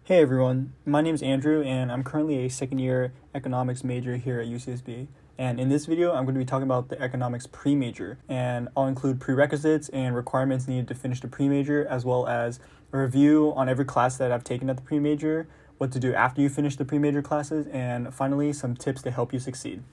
Hey everyone, my name is Andrew and I'm currently a second year economics major here at UCSB. And in this video, I'm going to be talking about the economics pre-major, and I'll include prerequisites and requirements needed to finish the pre-major, as well as a review on every class that I've taken at the pre-major, what to do after you finish the pre-major classes, and finally some tips to help you succeed.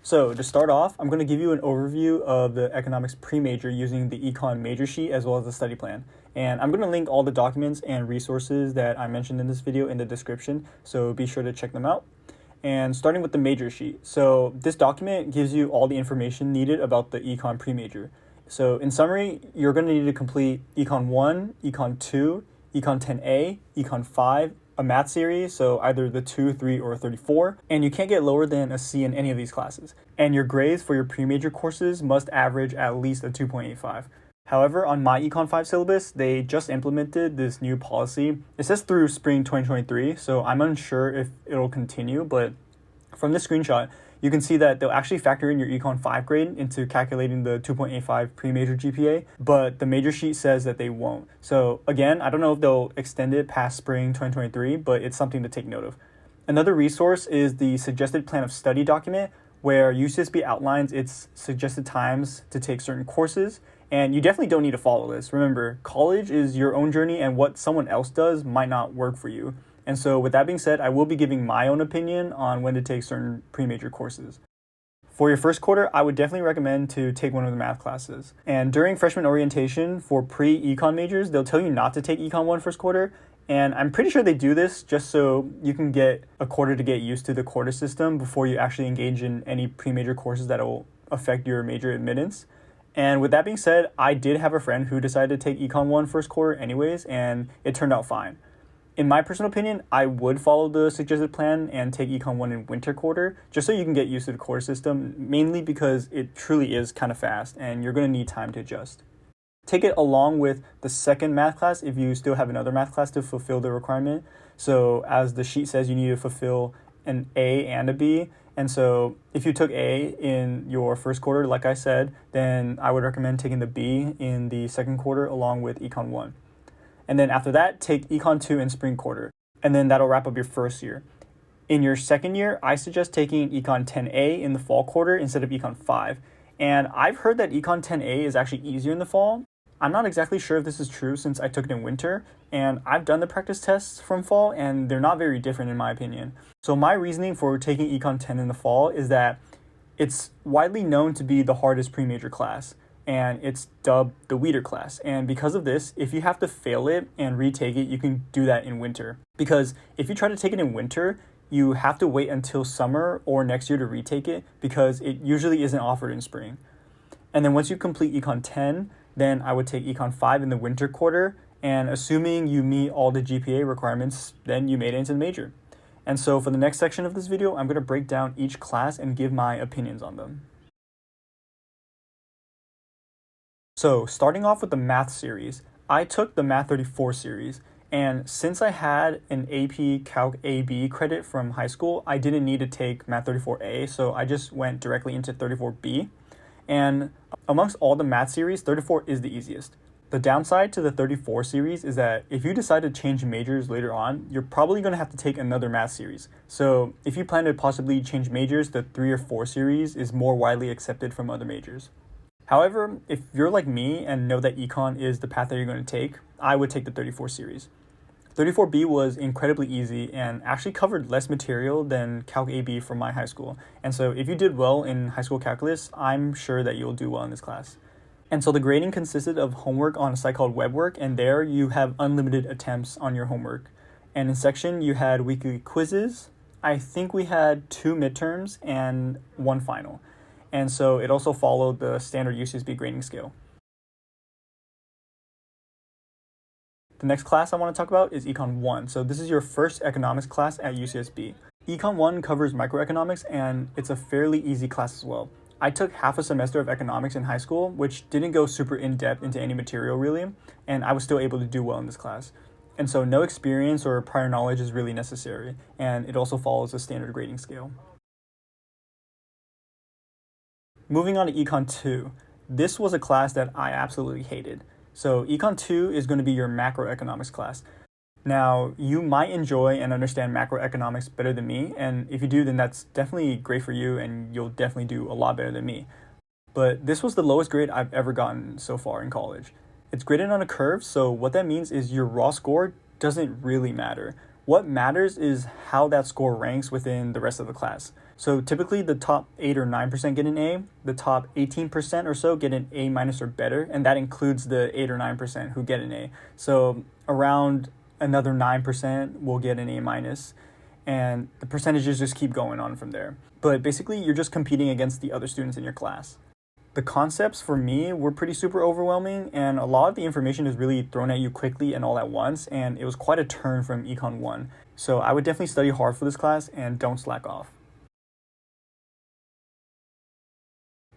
So to start off, I'm going to give you an overview of the economics pre-major using the econ major sheet as well as the study plan. And I'm going to link all the documents and resources that I mentioned in this video in the description, so be sure to check them out. And starting with the major sheet. So this document gives you all the information needed about the econ pre-major. So in summary, you're going to need to complete econ 1, econ 2, econ 10A, econ 5, a math series, so either the 2, 3, or 34, and you can't get lower than a C in any of these classes. And your grades for your pre-major courses must average at least a 2.85. However, on my Econ 5 syllabus, they just implemented this new policy. It says through spring 2023, so I'm unsure if it'll continue, but from this screenshot, you can see that they'll actually factor in your Econ 5 grade into calculating the 2.85 pre-major GPA, but the major sheet says that they won't. So again, I don't know if they'll extend it past spring 2023, but it's something to take note of. Another resource is the suggested plan of study document, where UCSB outlines its suggested times to take certain courses, and you definitely don't need to follow this. Remember, college is your own journey, and what someone else does might not work for you. And so with that being said, I will be giving my own opinion on when to take certain pre-major courses. For your first quarter, I would definitely recommend to take one of the math classes. And during freshman orientation for pre-econ majors, they'll tell you not to take econ 1 first quarter. And I'm pretty sure they do this just so you can get a quarter to get used to the quarter system before you actually engage in any pre-major courses that will affect your major admittance. And with that being said, I did have a friend who decided to take econ 1 first quarter anyways, and it turned out fine. In my personal opinion, I would follow the suggested plan and take econ 1 in winter quarter, just so you can get used to the quarter system, mainly because it truly is kind of fast and you're going to need time to adjust. Take it along with the second math class if you still have another math class to fulfill the requirement. So as the sheet says, you need to fulfill an A and a B. And so if you took A in your first quarter, like I said, then I would recommend taking the B in the second quarter along with econ 1. And then after that, take econ 2 in spring quarter. And then that'll wrap up your first year. In your second year, I suggest taking econ 10A in the fall quarter instead of econ 5. And I've heard that econ 10A is actually easier in the fall. I'm not exactly sure if this is true since I took it in winter, and I've done the practice tests from fall and they're not very different in my opinion. So my reasoning for taking econ 10 in the fall is that it's widely known to be the hardest pre-major class, and it's dubbed the weeder class. And because of this, if you have to fail it and retake it, you can do that in winter. Because if you try to take it in winter, you have to wait until summer or next year to retake it because it usually isn't offered in spring. And then once you complete econ 10, then I would take econ 5 in the winter quarter, and assuming you meet all the GPA requirements, then you made it into the major. And so for the next section of this video, I'm going to break down each class and give my opinions on them. So starting off with the math series, I took the Math 34 series, and since I had an AP Calc AB credit from high school, I didn't need to take Math 34A, so I just went directly into 34B. And amongst all the math series, 34 is the easiest. The downside to the 34 series is that if you decide to change majors later on, you're probably going to have to take another math series. So if you plan to possibly change majors, the 3 or 4 series is more widely accepted from other majors. However, if you're like me and know that econ is the path that you're going to take, I would take the 34 series. 34B was incredibly easy and actually covered less material than Calc AB from my high school. And so if you did well in high school calculus, I'm sure that you'll do well in this class. And so the grading consisted of homework on a site called WebWork, and there you have unlimited attempts on your homework. And in section, you had weekly quizzes. I think we had 2 midterms and 1 final. And so it also followed the standard UCSB grading scale. The next class I want to talk about is Econ 1. So this is your first economics class at UCSB. Econ 1 covers microeconomics, and it's a fairly easy class as well. I took half a semester of economics in high school, which didn't go super in-depth into any material really, and I was still able to do well in this class. And so no experience or prior knowledge is really necessary, and it also follows a standard grading scale. Moving on to Econ 2. This was a class that I absolutely hated. So Econ 2 is going to be your macroeconomics class. Now, you might enjoy and understand macroeconomics better than me, and if you do, then that's definitely great for you, and you'll definitely do a lot better than me. But this was the lowest grade I've ever gotten so far in college. It's graded on a curve, so what that means is your raw score doesn't really matter. What matters is how that score ranks within the rest of the class. So typically the top 8 or 9% get an A, the top 18% or so get an A minus or better, and that includes the 8 or 9% who get an A. So around another 9% will get an A minus, and the percentages just keep going on from there. But basically you're just competing against the other students in your class. The concepts for me were pretty super overwhelming, and a lot of the information is really thrown at you quickly and all at once, and it was quite a turn from Econ 1. So I would definitely study hard for this class and don't slack off.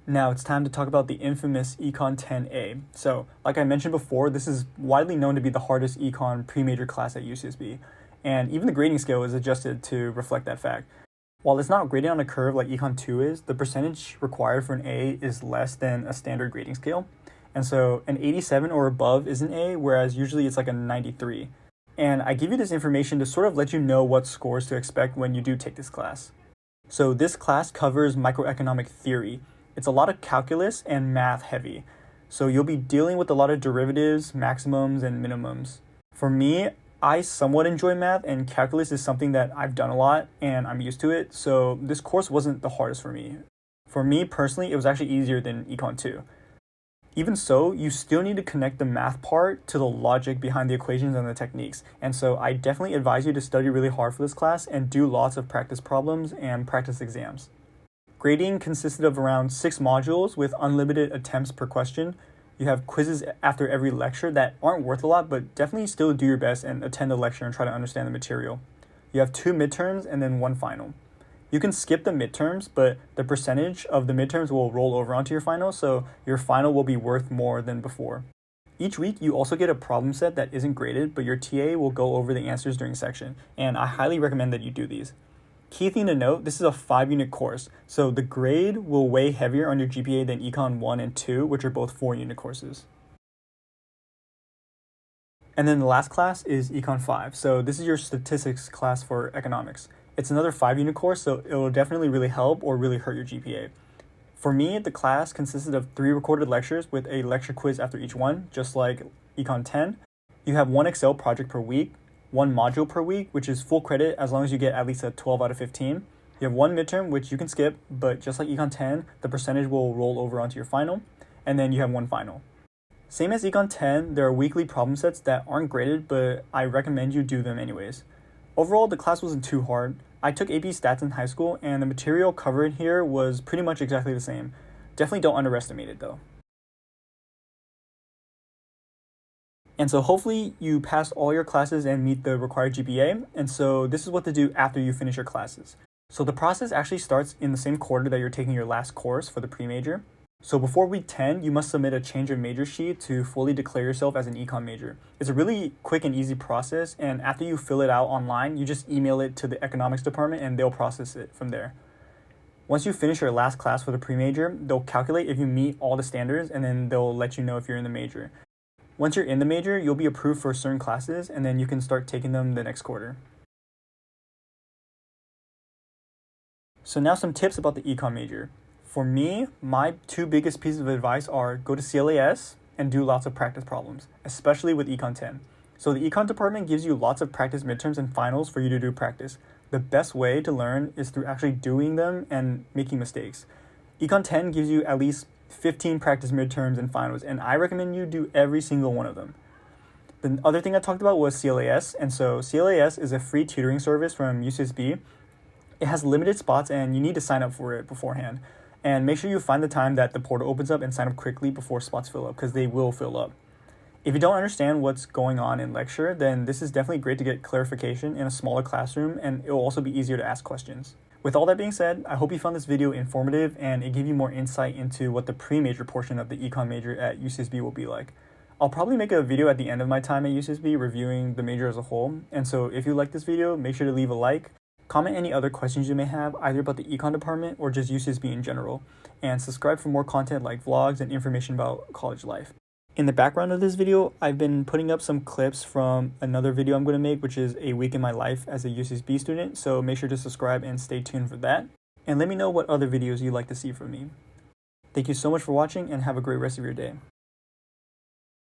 Now it's time to talk about the infamous Econ 10A. So like I mentioned before, this is widely known to be the hardest Econ pre-major class at UCSB, and even the grading scale is adjusted to reflect that fact. While it's not graded on a curve like Econ 2 is, the percentage required for an A is less than a standard grading scale. And so an 87 or above is an A, whereas usually it's like a 93. And I give you this information to sort of let you know what scores to expect when you do take this class. So this class covers microeconomic theory. It's a lot of calculus and math heavy. So you'll be dealing with a lot of derivatives, maximums, and minimums. For me, I somewhat enjoy math, and calculus is something that I've done a lot and I'm used to it, so this course wasn't the hardest for me. For me personally, it was actually easier than Econ 2. Even so, you still need to connect the math part to the logic behind the equations and the techniques, and so I definitely advise you to study really hard for this class and do lots of practice problems and practice exams. Grading consisted of around 6 modules with unlimited attempts per question. You have quizzes after every lecture that aren't worth a lot, but definitely still do your best and attend the lecture and try to understand the material. You have 2 midterms and then 1 final. You can skip the midterms, but the percentage of the midterms will roll over onto your final, so your final will be worth more than before. Each week, you also get a problem set that isn't graded, but your TA will go over the answers during section, and I highly recommend that you do these. Key thing to note, this is a 5-unit course, so the grade will weigh heavier on your GPA than Econ 1 and 2, which are both 4-unit courses. And then the last class is Econ 5, so this is your statistics class for economics. It's another 5-unit course, so it will definitely really help or really hurt your GPA. For me, the class consisted of 3 recorded lectures with a lecture quiz after each one, just like Econ 10. You have 1 Excel project per week, 1 module per week, which is full credit as long as you get at least a 12 out of 15. You have 1 midterm, which you can skip, but just like Econ 10, the percentage will roll over onto your final, and then you have 1 final. Same as Econ 10, there are weekly problem sets that aren't graded, but I recommend you do them anyways. Overall, the class wasn't too hard. I took AP Stats in high school, and the material covered here was pretty much exactly the same. Definitely don't underestimate it though. And so hopefully you pass all your classes and meet the required GPA. And so this is what to do after you finish your classes. So the process actually starts in the same quarter that you're taking your last course for the pre-major. So before week 10, you must submit a change of major sheet to fully declare yourself as an econ major. It's a really quick and easy process, and after you fill it out online, you just email it to the economics department and they'll process it from there. Once you finish your last class for the pre-major, they'll calculate if you meet all the standards, and then they'll let you know if you're in the major. Once you're in the major, you'll be approved for certain classes, and then you can start taking them the next quarter. So now some tips about the econ major. For me, my 2 biggest pieces of advice are go to CLAS and do lots of practice problems, especially with Econ 10. So the Econ department gives you lots of practice midterms and finals for you to do practice. The best way to learn is through actually doing them and making mistakes. Econ 10 gives you at least 15 practice midterms and finals, and I recommend you do every single one of them. The other thing I talked about was CLAS, and so CLAS is a free tutoring service from UCSB. It has limited spots and you need to sign up for it beforehand. And make sure you find the time that the portal opens up and sign up quickly before spots fill up, because they will fill up. If you don't understand what's going on in lecture, then this is definitely great to get clarification in a smaller classroom, and it will also be easier to ask questions. With all that being said, I hope you found this video informative and it gave you more insight into what the pre-major portion of the econ major at UCSB will be like. I'll probably make a video at the end of my time at UCSB reviewing the major as a whole, and so if you like this video, make sure to leave a like, comment any other questions you may have either about the econ department or just UCSB in general, and subscribe for more content like vlogs and information about college life. In the background of this video, I've been putting up some clips from another video I'm going to make, which is a week in my life as a UCSB student, so make sure to subscribe and stay tuned for that. And let me know what other videos you'd like to see from me. Thank you so much for watching and have a great rest of your day.